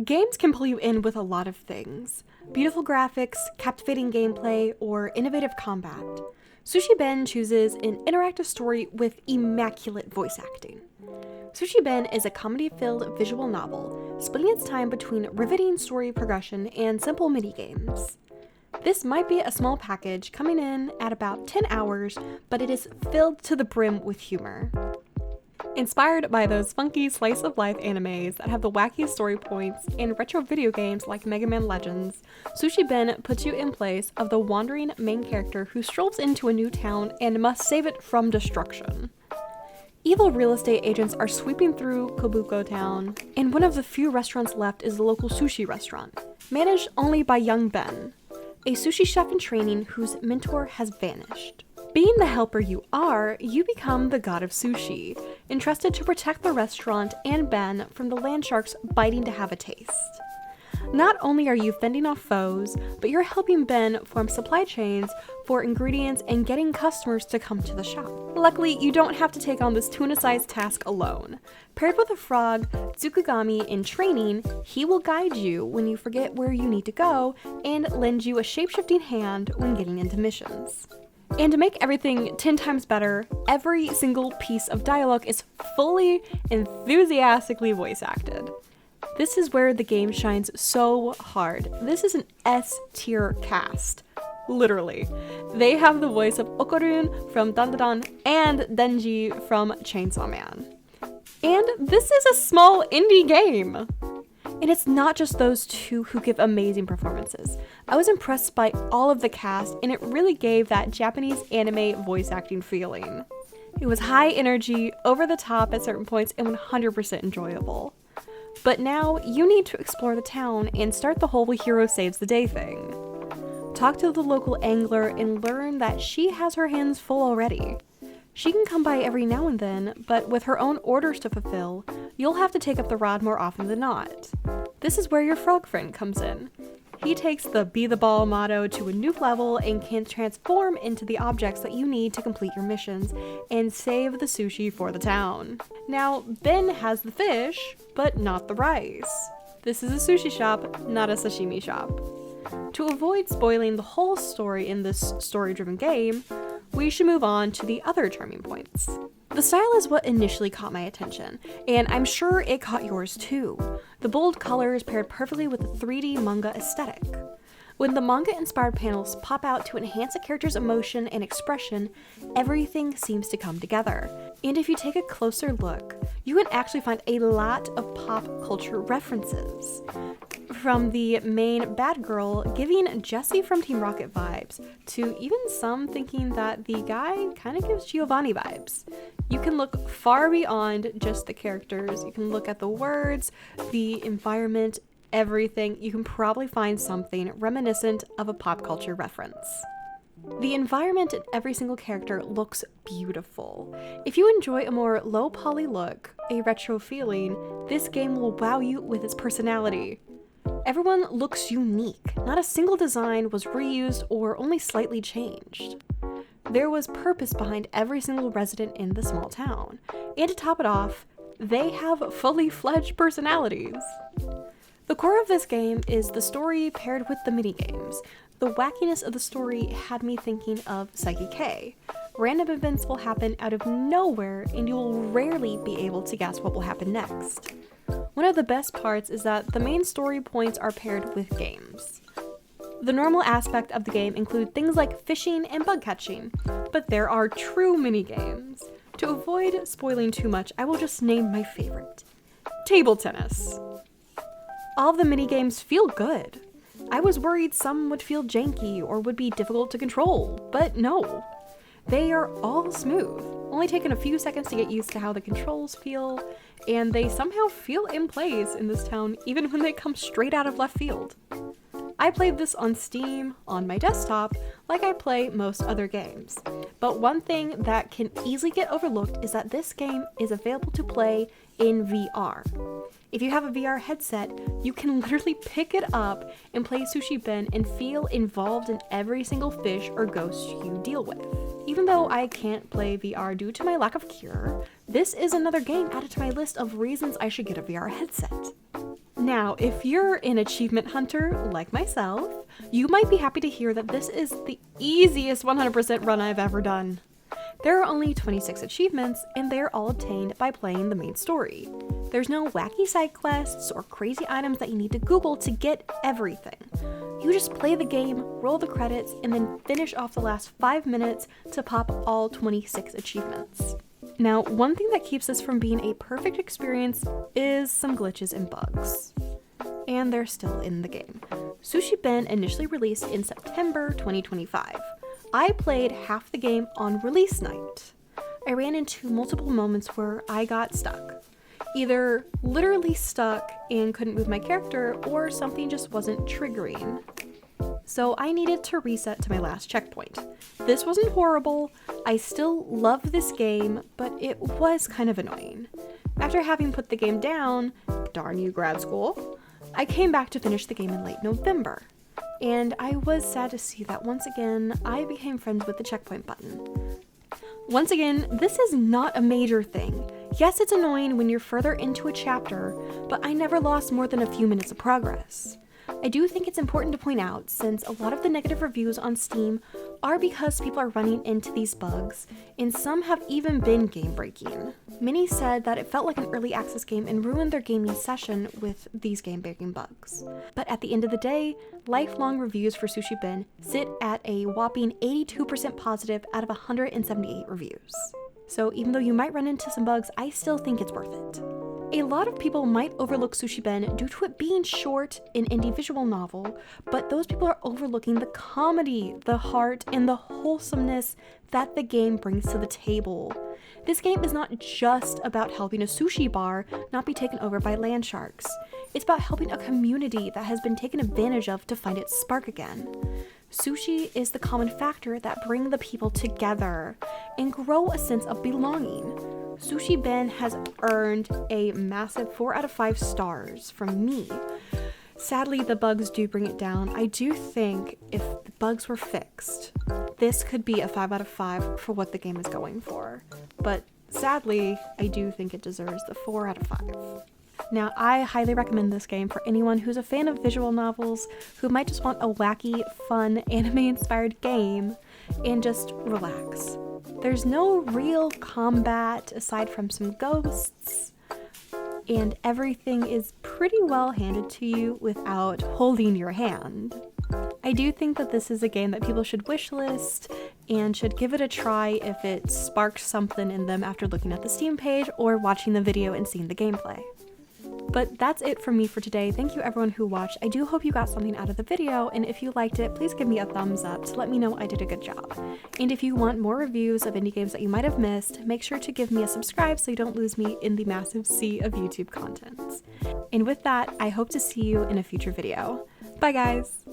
Games can pull you in with a lot of things. Beautiful graphics, captivating gameplay, or innovative combat. Sushi Ben chooses an interactive story with immaculate voice acting. Sushi Ben is a comedy-filled visual novel, splitting its time between riveting story progression and simple minigames. This might be a small package coming in at about 10 hours, but it is filled to the brim with humor. Inspired by those funky slice-of-life animes that have the wackiest story points and retro video games like Mega Man Legends, Sushi Ben puts you in place of the wandering main character who strolls into a new town and must save it from destruction. Evil real estate agents are sweeping through Kobuko Town, and one of the few restaurants left is the local sushi restaurant, managed only by young Ben, a sushi chef in training whose mentor has vanished. Being the helper you are, you become the god of sushi, entrusted to protect the restaurant and Ben from the landsharks biting to have a taste. Not only are you fending off foes, but you're helping Ben form supply chains for ingredients and getting customers to come to the shop. Luckily, you don't have to take on this tuna-sized task alone. Paired with a frog, Tsukugami, in training, he will guide you when you forget where you need to go and lend you a shape-shifting hand when getting into missions. And to make everything 10 times better, every single piece of dialogue is fully, enthusiastically voice acted. This is where the game shines so hard. This is an S-tier cast. Literally. They have the voice of Okorun from Dandadan and Denji from Chainsaw Man. And this is a small indie game! And it's not just those two who give amazing performances. I was impressed by all of the cast, and it really gave that Japanese anime voice acting feeling. It was high energy, over the top at certain points, and 100% enjoyable. But now, you need to explore the town and start the whole hero saves the day thing. Talk to the local angler and learn that she has her hands full already. She can come by every now and then, but with her own orders to fulfill, you'll have to take up the rod more often than not. This is where your frog friend comes in. He takes the Be the Ball motto to a new level and can transform into the objects that you need to complete your missions and save the sushi for the town. Now, Ben has the fish, but not the rice. This is a sushi shop, not a sashimi shop. To avoid spoiling the whole story in this story-driven game, we should move on to the other charming points. The style is what initially caught my attention, and I'm sure it caught yours too. The bold colors paired perfectly with the 3D manga aesthetic. When the manga-inspired panels pop out to enhance a character's emotion and expression, everything seems to come together. And if you take a closer look, you can actually find a lot of pop culture references. From the main bad girl giving Jessie from Team Rocket vibes, to even some thinking that the guy kind of gives Giovanni vibes. You can look far beyond just the characters. You can look at the words, the environment, everything. You can probably find something reminiscent of a pop culture reference. The environment in every single character looks beautiful. If you enjoy a more low poly look, a retro feeling, this game will wow you with its personality. Everyone looks unique. Not a single design was reused or only slightly changed. There was purpose behind every single resident in the small town. And to top it off, they have fully fledged personalities. The core of this game is the story paired with the minigames. The wackiness of the story had me thinking of Psyche K. Random events will happen out of nowhere and you will rarely be able to guess what will happen next. One of the best parts is that the main story points are paired with games. The normal aspect of the game include things like fishing and bug catching, but there are true minigames. To avoid spoiling too much, I will just name my favorite. Table tennis. All of the minigames feel good. I was worried some would feel janky or would be difficult to control, but no. They are all smooth, only taking a few seconds to get used to how the controls feel, and they somehow feel in place in this town even when they come straight out of left field. I played this on Steam, on my desktop, like I play most other games. But one thing that can easily get overlooked is that this game is available to play in VR. If you have a VR headset, you can literally pick it up and play Sushi Ben and feel involved in every single fish or ghost you deal with. Even though I can't play VR due to my lack of cure, this is another game added to my list of reasons I should get a VR headset. Now, if you're an achievement hunter like myself, you might be happy to hear that this is the easiest 100% run I've ever done. There are only 26 achievements, and they're all obtained by playing the main story. There's no wacky side quests or crazy items that you need to Google to get everything. You just play the game, roll the credits, and then finish off the last 5 minutes to pop all 26 achievements. Now, one thing that keeps this from being a perfect experience is some glitches and bugs. And they're still in the game. Sushi Ben initially released in September 2025. I played half the game on release night. I ran into multiple moments where I got stuck. Either literally stuck and couldn't move my character, or something just wasn't triggering. So I needed to reset to my last checkpoint. This wasn't horrible, I still loved this game, but it was kind of annoying. After having put the game down, darn you grad school, I came back to finish the game in late November. And I was sad to see that once again, I became friends with the checkpoint button. Once again, this is not a major thing. Yes, it's annoying when you're further into a chapter, but I never lost more than a few minutes of progress. I do think it's important to point out, since a lot of the negative reviews on Steam are because people are running into these bugs, and some have even been game-breaking. Many said that it felt like an early access game and ruined their gaming session with these game-breaking bugs. But at the end of the day, lifelong reviews for Sushi Ben sit at a whopping 82% positive out of 178 reviews. So even though you might run into some bugs, I still think it's worth it. A lot of people might overlook Sushi Ben due to it being short, an indie visual novel, but those people are overlooking the comedy, the heart, and the wholesomeness that the game brings to the table. This game is not just about helping a sushi bar not be taken over by landsharks. It's about helping a community that has been taken advantage of to find its spark again. Sushi is the common factor that brings the people together and grow a sense of belonging. Sushi Ben has earned a massive 4 out of 5 stars from me. Sadly, the bugs do bring it down. I do think if the bugs were fixed, this could be a 5 out of 5 for what the game is going for. But sadly, I do think it deserves the 4 out of 5. Now, I highly recommend this game for anyone who's a fan of visual novels, who might just want a wacky, fun, anime-inspired game, and just relax. There's no real combat aside from some ghosts, and everything is pretty well handed to you without holding your hand. I do think that this is a game that people should wishlist and should give it a try if it sparks something in them after looking at the Steam page or watching the video and seeing the gameplay. But that's it from me for today. Thank you everyone who watched. I do hope you got something out of the video, and if you liked it, please give me a thumbs up to let me know I did a good job. And if you want more reviews of indie games that you might have missed, make sure to give me a subscribe so you don't lose me in the massive sea of YouTube content. And with that, I hope to see you in a future video. Bye guys!